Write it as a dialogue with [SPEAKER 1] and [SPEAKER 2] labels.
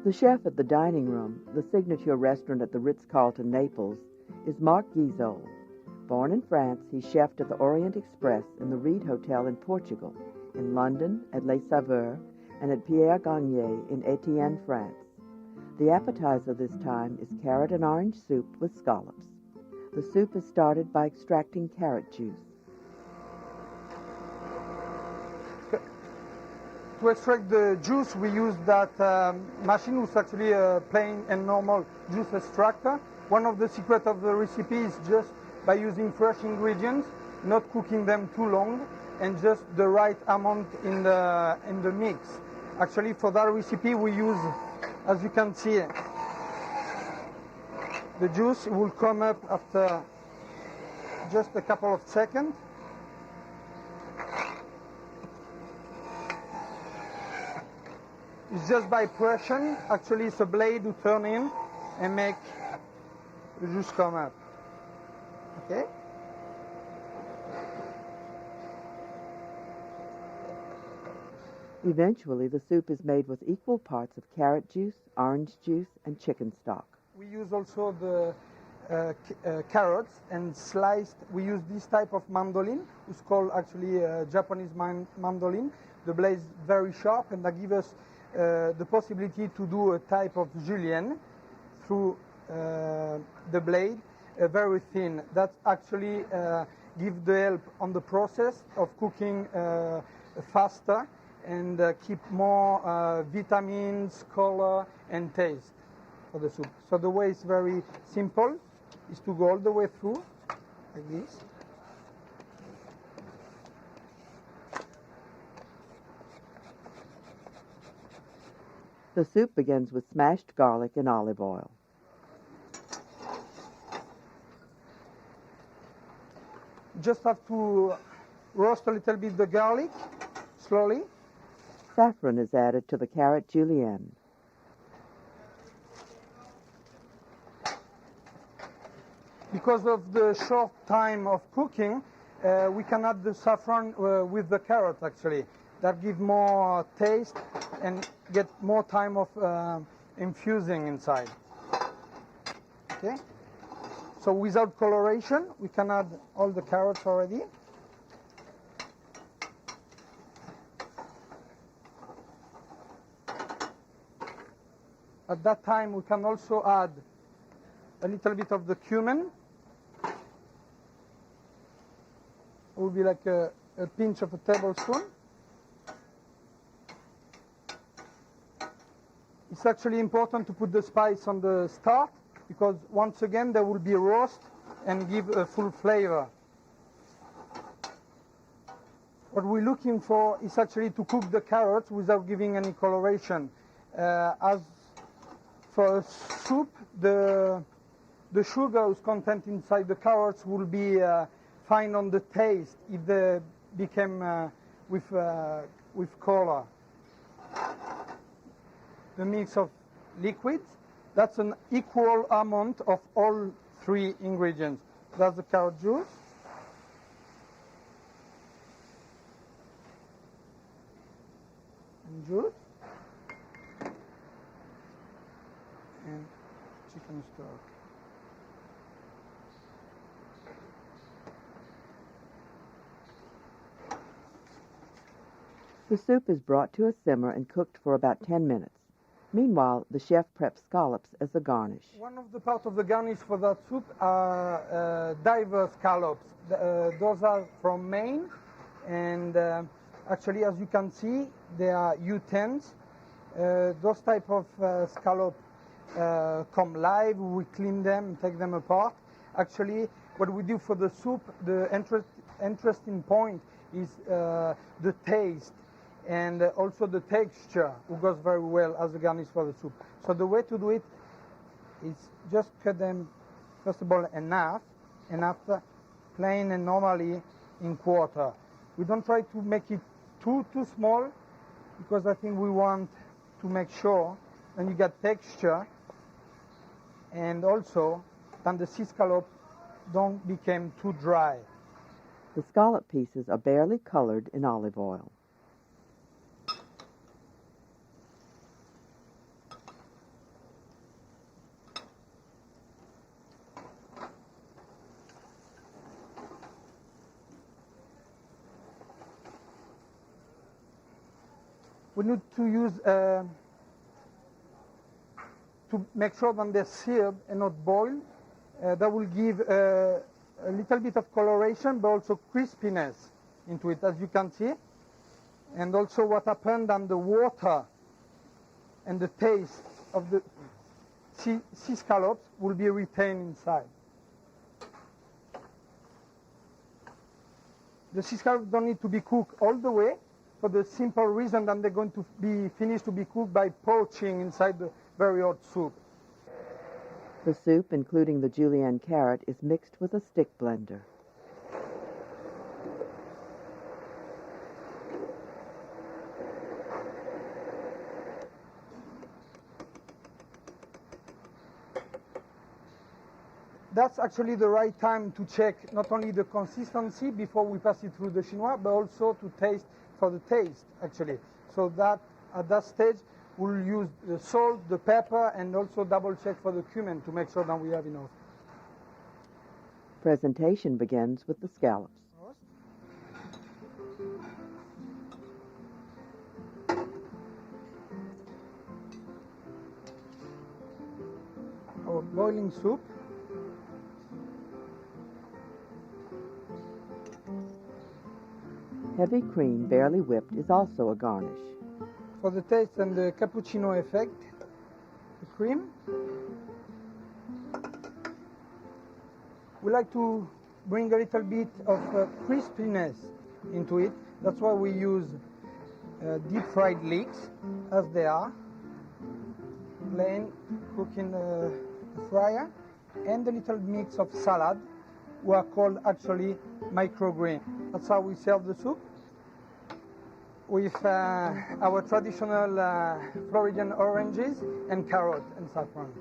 [SPEAKER 1] The chef at the dining room, the signature restaurant at the Ritz-Carlton, Naples, is Marc Guizot. Born in France, he chefed at the Orient Express in the Reed Hotel in Portugal, in London at Les Saveurs, and at Pierre Garnier in Etienne, France. The appetizer this time is carrot and orange soup with scallops. The soup is started by extracting carrot juice.
[SPEAKER 2] To extract the juice, we use that machine, which is actually a plain and normal juice extractor. One of the secrets of the recipe is just by using fresh ingredients, not cooking them too long, and just the right amount in the mix. Actually, for that recipe, we use, as you can see, the juice will come up after just a couple of seconds. It's just by pressure. Actually, it's a blade to turn in and make the juice come up. Okay?
[SPEAKER 1] Eventually, the soup is made with equal parts of carrot juice, orange juice, and chicken stock.
[SPEAKER 2] We use also the carrots and sliced. We use this type of mandolin, it's called actually Japanese mandolin. The blade is very sharp, and that gives us the possibility to do a type of julienne through the blade, very thin. That actually gives the help on the process of cooking faster and keep more vitamins, color, and taste for the soup. So the way is very simple, is to go all the way through, like this.
[SPEAKER 1] The soup begins with smashed garlic and olive oil.
[SPEAKER 2] Just have to roast a little bit the garlic, slowly.
[SPEAKER 1] Saffron is added to the carrot julienne.
[SPEAKER 2] Because of the short time of cooking, we can add the saffron with the carrot, actually. That gives more taste and get more time of infusing inside. Okay? So without coloration, we can add all the carrots already. At that time, we can also add a little bit of the cumin. It will be like a pinch of a tablespoon. It's actually important to put the spice on the start, because once again there will be roast and give a full flavor. What we're looking for is actually to cook the carrots without giving any coloration. As for a soup, the sugar's content inside the carrots will be fine on the taste if they become with color. The mix of liquids, that's an equal amount of all three ingredients. That's the carrot juice. And juice. And chicken stock.
[SPEAKER 1] The soup is brought to a simmer and cooked for about 10 minutes. Meanwhile, the chef preps scallops as a garnish.
[SPEAKER 2] One of the parts of the garnish for that soup are diverse scallops. Those are from Maine, and actually, as you can see, they are U10s. Those type of scallops come live. We clean them, take them apart. Actually, what we do for the soup, the interesting point is the taste. And also the texture, which goes very well as a garnish for the soup. So the way to do it is just cut them, first of all, in half, and after plain and normally in quarter. We don't try to make it too small, because I think we want to make sure that you get texture, and also that the sea scallop don't become too dry.
[SPEAKER 1] The scallop pieces are barely colored in olive oil.
[SPEAKER 2] we need to use to make sure that they're seared and not boiled. That will give a little bit of coloration, but also crispiness into it, as you can see. And also what happened on the water and the taste of the sea scallops will be retained inside. The sea scallops don't need to be cooked all the way for the simple reason that they're going to be finished to be cooked by poaching inside the very hot soup.
[SPEAKER 1] The soup, including the julienne carrot, is mixed with a stick blender.
[SPEAKER 2] That's actually the right time to check not only the consistency before we pass it through the chinois, but also to taste for the taste, actually. So that at that stage, we'll use the salt, the pepper, and also double check for the cumin to make sure that we have enough.
[SPEAKER 1] Presentation begins with the scallops.
[SPEAKER 2] Our boiling soup.
[SPEAKER 1] Heavy cream, barely whipped, is also a garnish.
[SPEAKER 2] For the taste and the cappuccino effect, the cream. We like to bring a little bit of crispiness into it. That's why we use deep fried leeks, as they are, plain, cooked in the fryer, and a little mix of salad, who are called actually microgreen. That's how we serve the soup, with our traditional Floridian oranges and carrot and saffron.